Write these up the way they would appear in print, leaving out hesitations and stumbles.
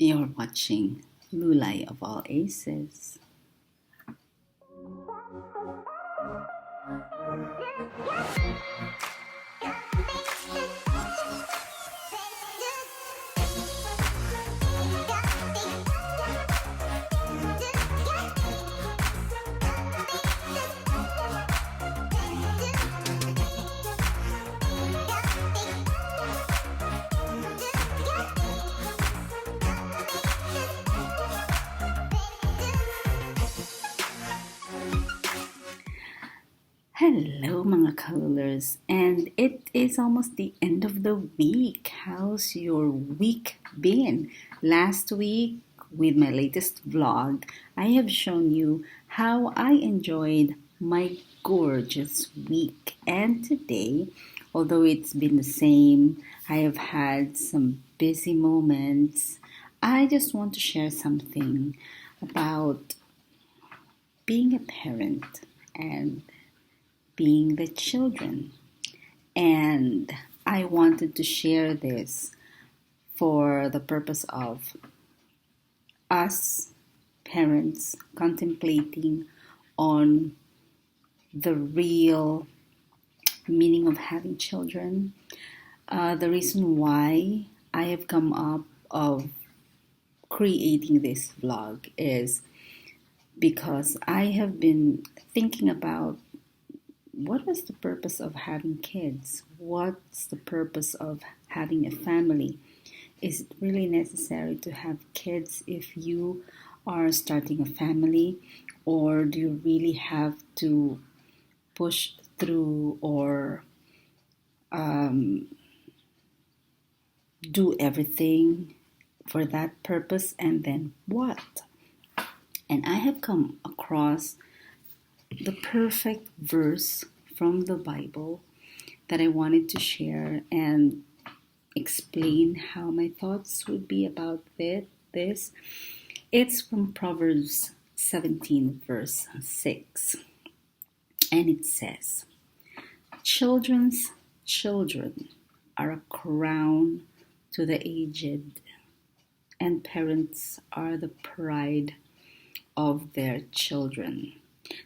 You're watching Lulay of all aces. Hello mga KaLulers, and it is almost the end of the week. How's your week been? Last week, with my latest vlog, I have shown you how I enjoyed my gorgeous week. And today, although it's been the same, I have had some busy moments. I just want to share something about being a parent and being the children. And I wanted to share this for the purpose of us parents contemplating on the real meaning of having children. The reason why I have come up of creating this vlog is because I have been thinking about what was the purpose of having kids? What's the purpose of having a family? Is it really necessary to have kids if you are starting a family? Or do you really have to push through or do everything for that purpose, and then what? And I have come across the perfect verse from the Bible that I wanted to share and explain how my thoughts would be about this. It's from Proverbs 17, verse 6. And it says, "Children's children are a crown to the aged, and parents are the pride of their children."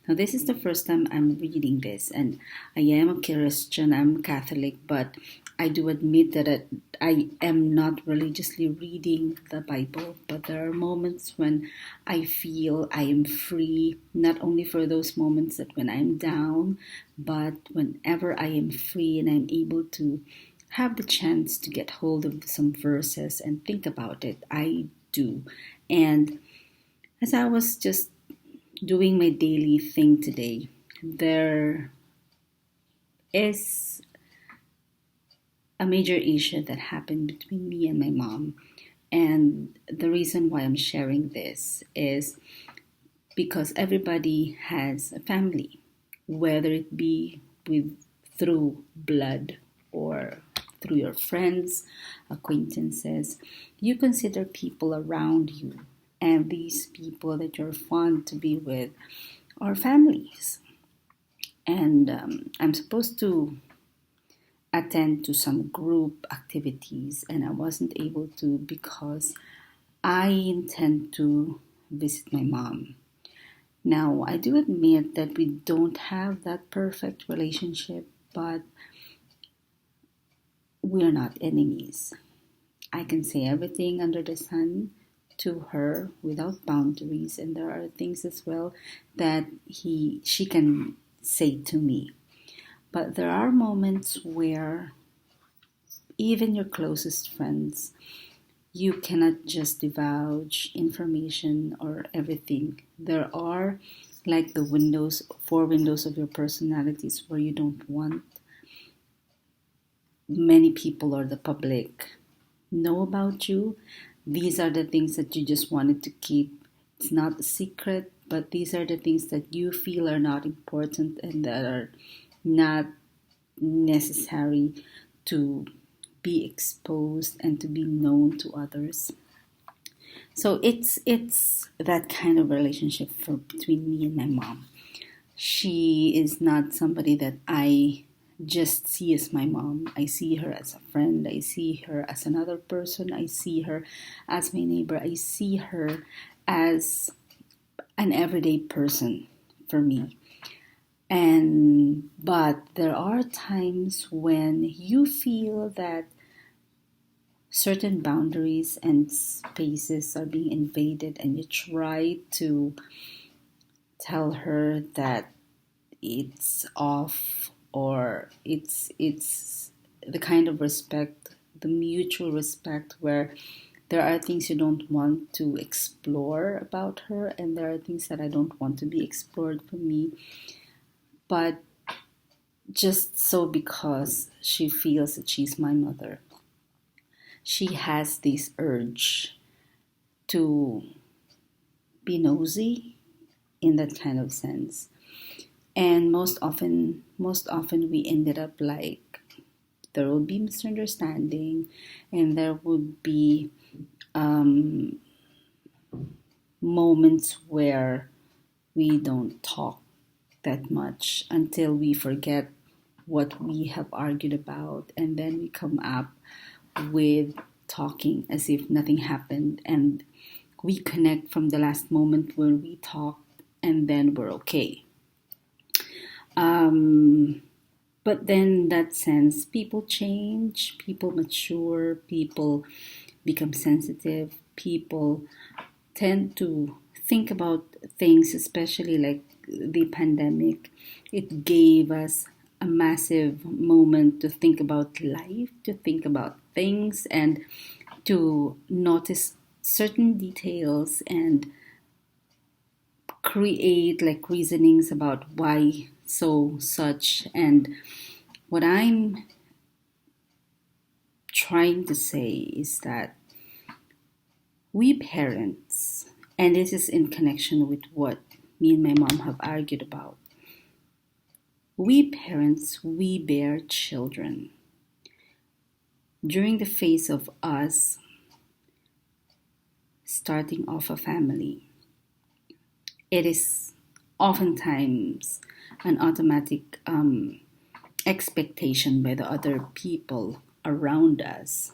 Now, this is the first time I'm reading this, and I am a Christian, I'm Catholic, but I do admit that I am not religiously reading the Bible, but there are moments when I feel I am free, not only for those moments that when I'm down, but whenever I am free and I'm able to have the chance to get hold of some verses and think about it, I do. And as I was just doing my daily thing today, there is a major issue that happened between me and my mom. And the reason why I'm sharing this is because everybody has a family, whether it be through blood or through your friends, acquaintances. You consider people around you, and these people that you're fond to be with are families. And I'm supposed to attend to some group activities, and I wasn't able to because I intend to visit my mom. Now, I do admit that we don't have that perfect relationship, but we're not enemies. I can say everything under the sun to her without boundaries, and there are things as well that she can say to me. But there are moments where even your closest friends, you cannot just divulge information or everything. There are like the four windows of your personalities where you don't want many people or the public know about you. These are the things that you just wanted to keep. It's not a secret, but these are the things that you feel are not important and that are not necessary to be exposed and to be known to others. So it's that kind of relationship between me and my mom. She is not somebody that I just see as my mom. I see her as a friend. I see her as another person. I see her as my neighbor. I see her as an everyday person for me. But there are times when you feel that certain boundaries and spaces are being invaded, and you try to tell her that it's off, or it's the kind of respect, the mutual respect, where there are things you don't want to explore about her, and there are things that I don't want to be explored for me. But just so because she feels that she's my mother, she has this urge to be nosy in that kind of sense. And most often we ended up like, there will be misunderstanding, and there would be moments where we don't talk that much until we forget what we have argued about, and then we come up with talking as if nothing happened, and we connect from the last moment when we talked, and then we're okay. But then in that sense, people change, people mature, people become sensitive, people tend to think about things, especially like the pandemic. It gave us a massive moment to think about life, to think about things, and to notice certain details and create like reasonings about why so such. And what I'm trying to say is that we parents, and this is in connection with what me and my mom have argued about, we parents, we bear children. During the phase of us starting off a family, it is oftentimes an automatic expectation by the other people around us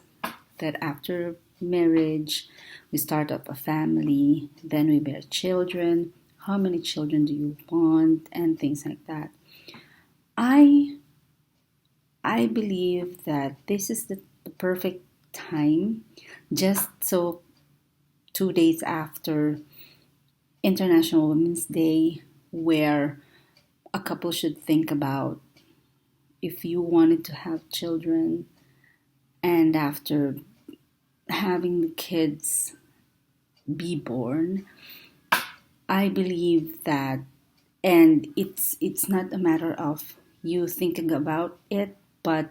that after marriage, we start up a family, then we bear children. How many children do you want? And things like that. I believe that this is the perfect time, just so 2 days after International Women's Day, where a couple should think about if you wanted to have children, and after having the kids be born, I believe that, and it's not a matter of you thinking about it, but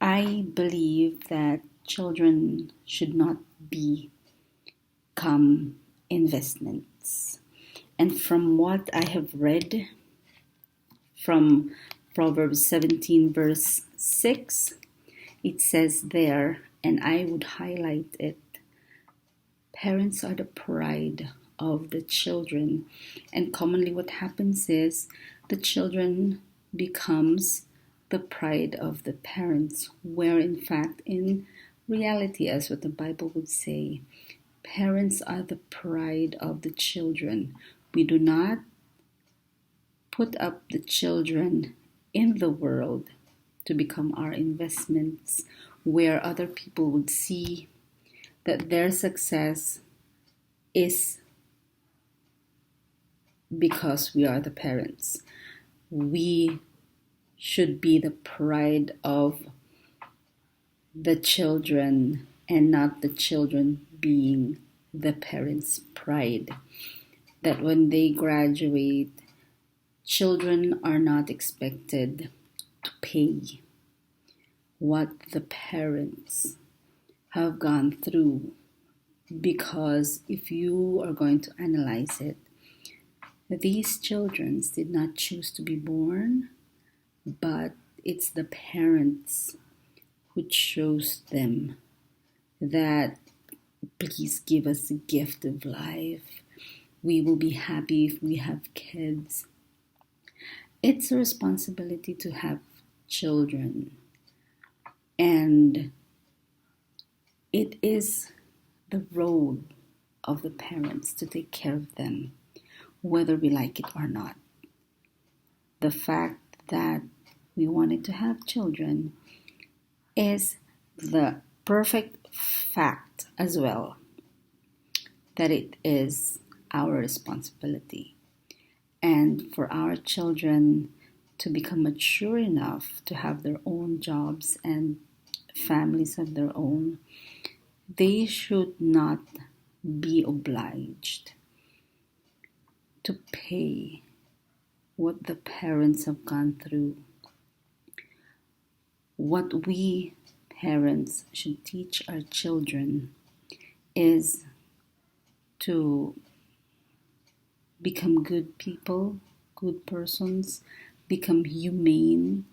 I believe that children should not become investments. And from what I have read from Proverbs 17 verse 6, it says there, and I would highlight it, parents are the pride of the children. And commonly what happens is the children becomes the pride of the parents, where in fact, in reality, as what the Bible would say, parents are the pride of the children. We do not put up the children in the world to become our investments, where other people would see that their success is because we are the parents. We should be the pride of the children, and not the children being the parents' pride. That when they graduate, children are not expected to pay what the parents have gone through, because if you are going to analyze it, these children did not choose to be born, but it's the parents who chose them, that please give us the gift of life. We will be happy if we have kids. It's a responsibility to have children, and it is the role of the parents to take care of them, whether we like it or not. The fact that we wanted to have children is the perfect fact as well that it is our responsibility. And for our children to become mature enough to have their own jobs and families of their own, they should not be obliged to pay what the parents have gone through. What we parents should teach our children is to become good people, good persons, become humane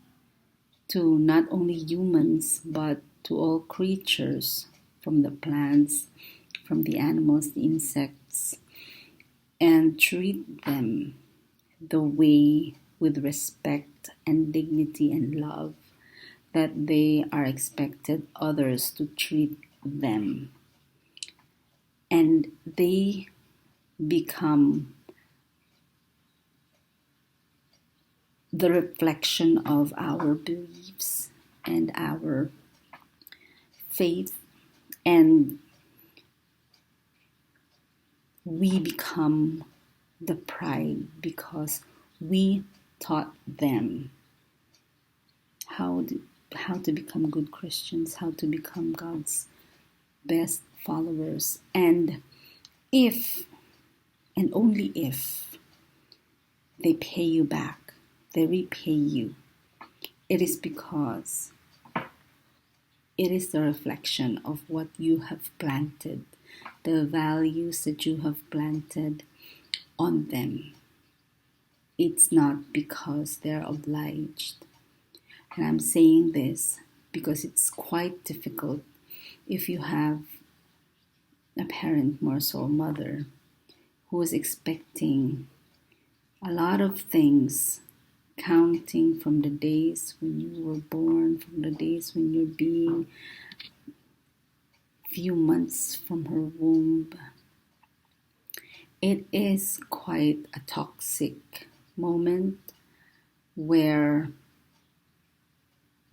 to not only humans but to all creatures, from the plants, from the animals, the insects, and treat them the way with respect and dignity and love that they are expected others to treat them. And they become the reflection of our beliefs and our faith, and we become the pride because we taught them how to become good Christians, how to become God's best followers. And if, and only if, they pay you back, they repay you, it is because it is the reflection of what you have planted, the values that you have planted on them. It's not because they're obliged. And I'm saying this because it's quite difficult if you have a parent, more so a mother, who is expecting a lot of things, counting from the days when you were born, from the days when you're being few months from her womb. It is quite a toxic moment where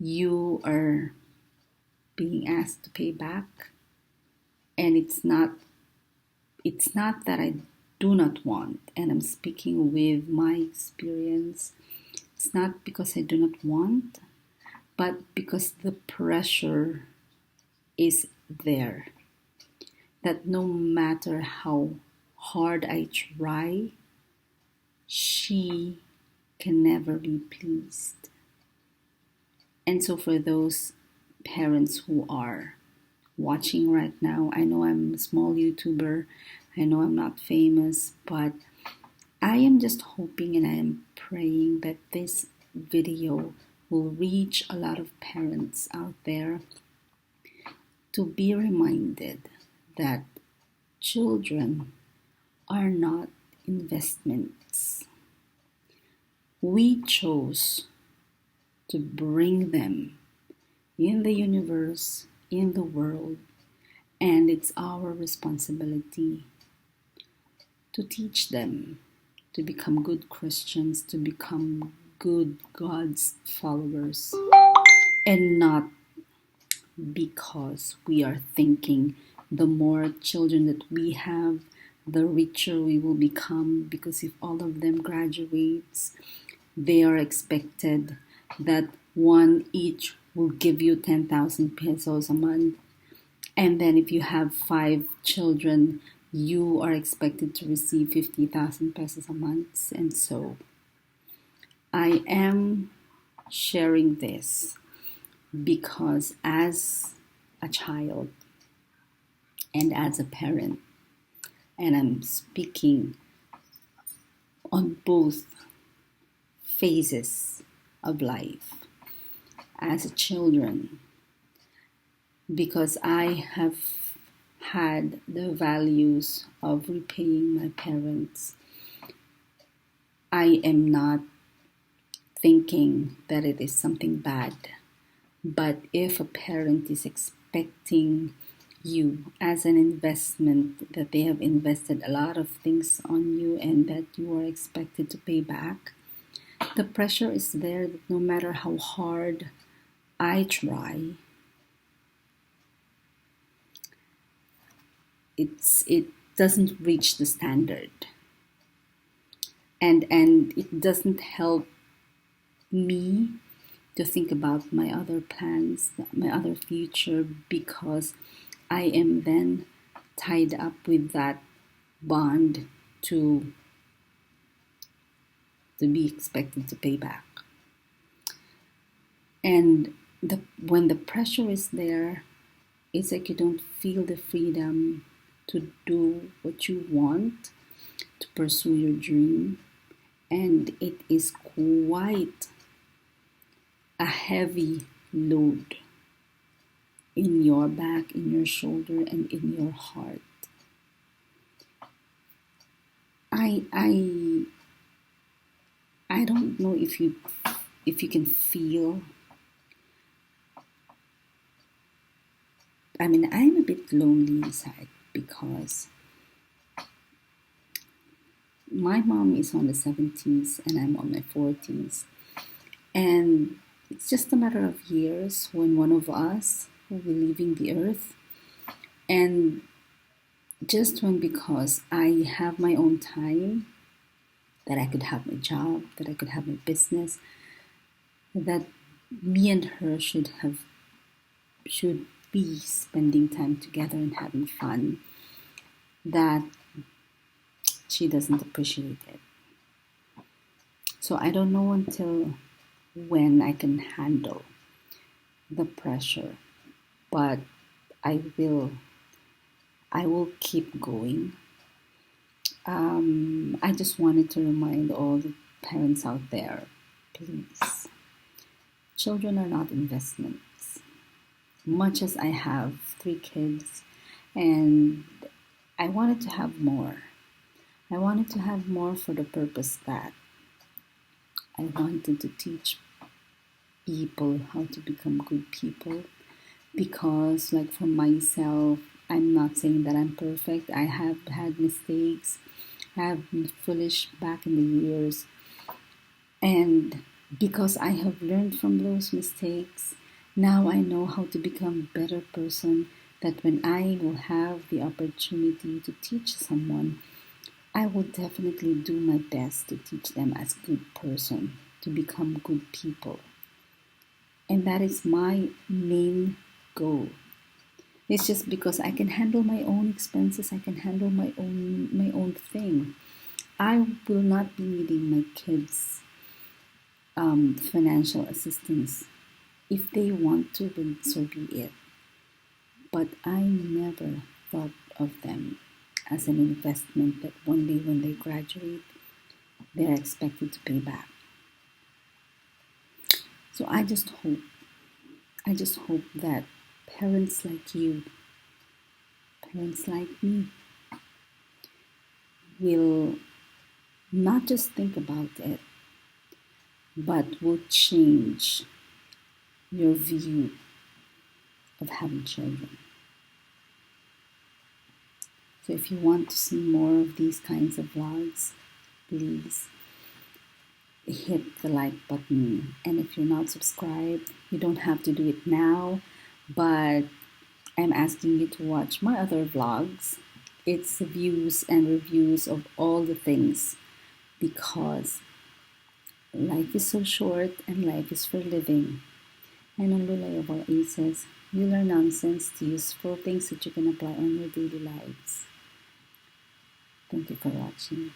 you are being asked to pay back, and it's not that I do not want, and I'm speaking with my experience. It's not because I do not want, but because the pressure is there, that no matter how hard I try, she can never be pleased. And so for those parents who are watching right now, I know I'm a small YouTuber, I know I'm not famous, but I am just hoping and I am praying that this video will reach a lot of parents out there to be reminded that children are not investments. We chose to bring them in the universe, in the world, and it's our responsibility to teach them to become good Christians, to become good God's followers, and not because we are thinking the more children that we have, the richer we will become, because if all of them graduates, they are expected that one each will give you 10,000 pesos a month. And then if you have 5 children, you are expected to receive 50,000 pesos a month. And so I am sharing this because as a child and as a parent, and I'm speaking on both phases of life, as a children, because I have had the values of repaying my parents. I am not thinking that it is something bad. But if a parent is expecting you as an investment, that they have invested a lot of things on you and that you are expected to pay back, the pressure is there that no matter how hard I try, it doesn't reach the standard. And it doesn't help me to think about my other plans, my other future, because I am then tied up with that bond to be expected to pay back. And when the pressure is there, it's like you don't feel the freedom to do what you want, to pursue your dream, and it is quite a heavy load in your back, in your shoulder, and in your heart. I don't know if you can feel. I mean, I'm a bit lonely inside because my mom is on the 70s and I'm on my 40s. And it's just a matter of years when one of us will be leaving the earth. And just when, because I have my own time, that I could have my job, that I could have my business, that me and her should be spending time together and having fun, that she doesn't appreciate it. So I don't know until when I can handle the pressure, but I will keep going. I just wanted to remind all the parents out there, please, children are not investments. Much as I have 3 kids and I wanted to have more. I wanted to have more for the purpose that I wanted to teach people how to become good people. Because, like, for myself, I'm not saying that I'm perfect. I have had mistakes. I have been foolish back in the years. And because I have learned from those mistakes, now I know how to become a better person, that when I will have the opportunity to teach someone, I will definitely do my best to teach them as a good person, to become good people. And that is my main goal. It's just because I can handle my own expenses, I can handle my own thing. I will not be needing my kids' financial assistance. If they want to, then so be it. But I never thought of them as an investment that one day when they graduate, they're expected to pay back. So I just hope that parents like you, parents like me, will not just think about it, but will change your view of having children. So if you want to see more of these kinds of vlogs, please hit the like button. And if you're not subscribed, you don't have to do it now, but I'm asking you to watch my other vlogs. It's views and reviews of all the things, because life is so short and life is for living. And on Lulay of our Aces, you learn nonsense to useful things that you can apply on your daily lives. Thank you for watching.